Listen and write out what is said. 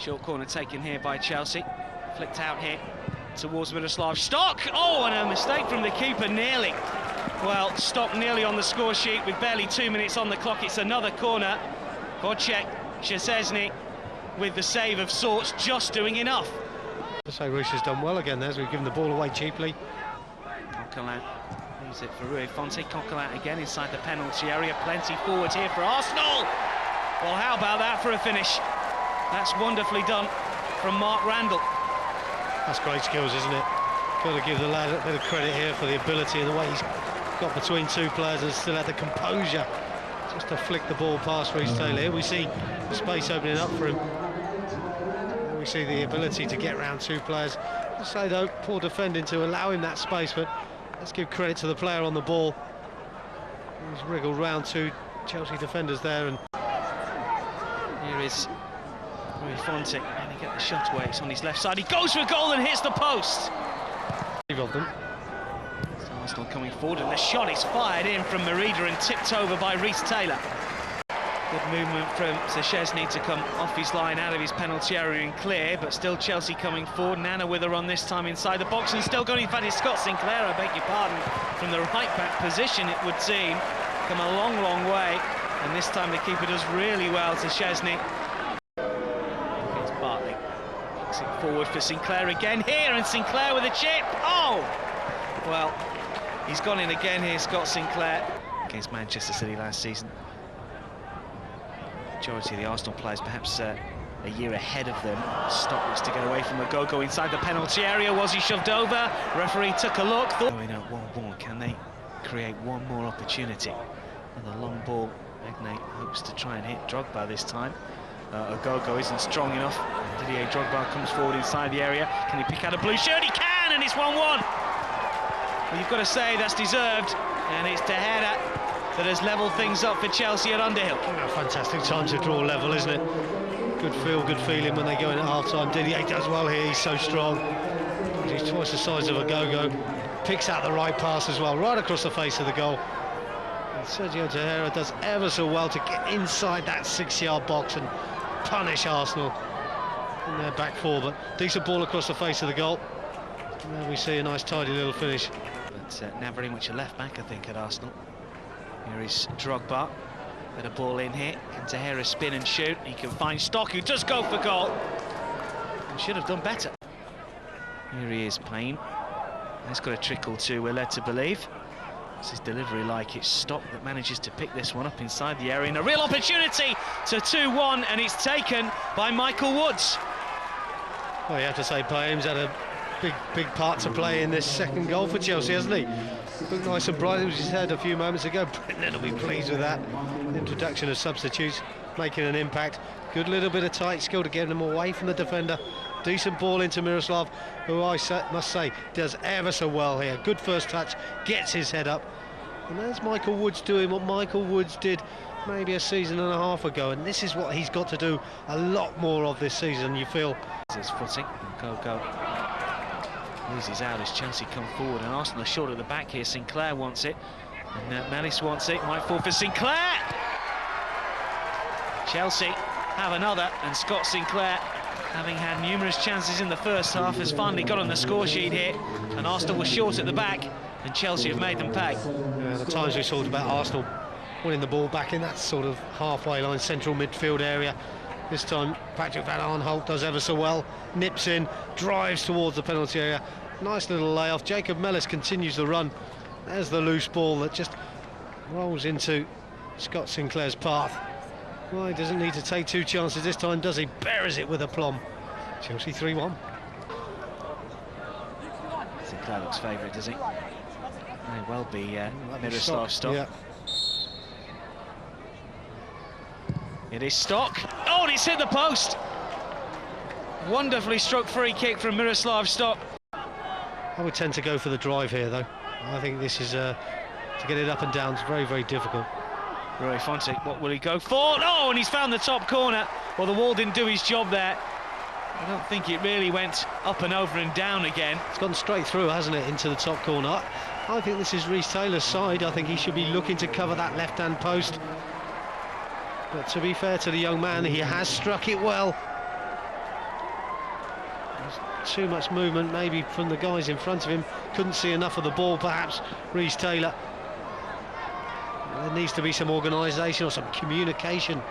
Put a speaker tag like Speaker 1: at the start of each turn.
Speaker 1: Short corner taken here by Chelsea. Flicked out here towards Miroslav Stoch. Oh, and a mistake from the keeper nearly. Well, Stoch nearly on the score sheet with barely 2 minutes on the clock. It's another corner. Wojciech Szczesny with the save of sorts, just doing enough.
Speaker 2: So Ruiz has done well again there as we've given the ball away cheaply.
Speaker 1: Coquelin leaves it for Rui Fonte. Coquelin again inside the penalty area. Plenty forward here for Arsenal. Well, how about that for a finish? That's wonderfully done from Mark Randall.
Speaker 2: That's great skills, isn't it? Got to give the lad a bit of credit here for the ability and the way he's got between two players and still had the composure just to flick the ball past Reece Taylor. Here we see the space opening up for him. Here we see the ability to get round two players. I'll say though, poor defending to allow him that space, but let's give credit to the player on the ball. He's wriggled round two Chelsea defenders there, and
Speaker 1: here is Rui Fonte, and he get the shot away. It's on his left side. He goes for a goal and hits the post.
Speaker 2: of them.
Speaker 1: So Arsenal coming forward, and the shot is fired in from Merida and tipped over by Reece Taylor. Good movement from Szczesny to come off his line out of his penalty area and clear, but still Chelsea coming forward. Nana with a run this time inside the box and still going. In fact, it's Scott Sinclair, I beg your pardon, from the right-back position, it would seem. Come a long, long way, and this time the keeper does really well to Szczesny. It's Bartley. Kicks it forward for Sinclair again here, and Sinclair with a chip. Oh! Well, he's gone in again here, Scott Sinclair, against Manchester City last season. Majority of the Arsenal players perhaps a year ahead of them. Stock looks to get away from Agogo inside the penalty area. Was he shoved over? Referee took a look. Going out 1-1. Can they create one more opportunity? And the long ball, Magnay hopes to try and hit Drogba this time. Agogo isn't strong enough. Didier Drogba comes forward inside the area. Can he pick out a blue shirt? He can, and it's 1-1. Well, you've got to say that's deserved, and it's De Gea that has levelled things up for Chelsea at Underhill.
Speaker 2: Oh, fantastic time to draw level, isn't it? Good feel, good feeling when they go in at half-time. Didier does well here, he's so strong. He's twice the size of Agogo. Picks out the right pass as well, right across the face of the goal. And Sergio De Gea does ever so well to get inside that 6-yard box and punish Arsenal in their back four, but decent ball across the face of the goal. And there we see a nice tidy little finish.
Speaker 1: But now very much a left-back, I think, at Arsenal. Here is Drogba, bit of ball in here. Can De Gea spin and shoot? He can find Stock, who does go for goal. And should have done better. Here he is, Payne. He's got a trickle too, we're led to believe. This is delivery like it's Stock that manages to pick this one up inside the area. And a real opportunity to 2-1, and it's taken by Michael Woods.
Speaker 2: Well, you have to say Payne's had a big part to play in this second goal for Chelsea, hasn't he? Looked nice and bright, as you said a few moments ago. Brendan will be pleased with that. Introduction of substitutes, making an impact. Good little bit of tight skill to get them away from the defender. Decent ball into Miroslav, who I must say does ever so well here. Good first touch, gets his head up. And there's Michael Woods doing what Michael Woods did maybe a season and a half ago, and this is what he's got to do a lot more of this season, you feel.
Speaker 1: His footing, go. Loses out as Chelsea come forward, and Arsenal are short at the back here. Sinclair wants it, and Malis wants it. Might fall for Sinclair. Chelsea have another, and Scott Sinclair, having had numerous chances in the first half, has finally got on the score sheet here. And Arsenal were short at the back, and Chelsea have made them pay.
Speaker 2: The times we talked about Arsenal winning the ball back in that sort of halfway line, central midfield area. This time Patrick Van Aanholt does ever so well, nips in, drives towards the penalty area. Nice little layoff. Jacob Mellis continues the run. There's the loose ball that just rolls into Scott Sinclair's path. Well, he doesn't need to take two chances this time, does he? Buries it with aplomb. Chelsea 3-1.
Speaker 1: Sinclair looks favourite, does he? May well be Miroslav Stoch.
Speaker 2: Yeah.
Speaker 1: It is Stock. Oh, and it's hit the post. Wonderfully struck free kick from Miroslav Stoch.
Speaker 2: I would tend to go for the drive here, though. I think this is to get it up and down. It's very, very difficult.
Speaker 1: Rui Fonte, what will he go for? Oh, and he's found the top corner. Well, the wall didn't do his job there. I don't think it really went up and over and down again.
Speaker 2: It's gone straight through, hasn't it, into the top corner. I think this is Reece Taylor's side. I think he should be looking to cover that left-hand post. But to be fair to the young man, he has struck it well. too much movement maybe from the guys in front of him. Couldn't see enough of the ball perhaps, Reece Taylor. There needs to be some organisation or some communication.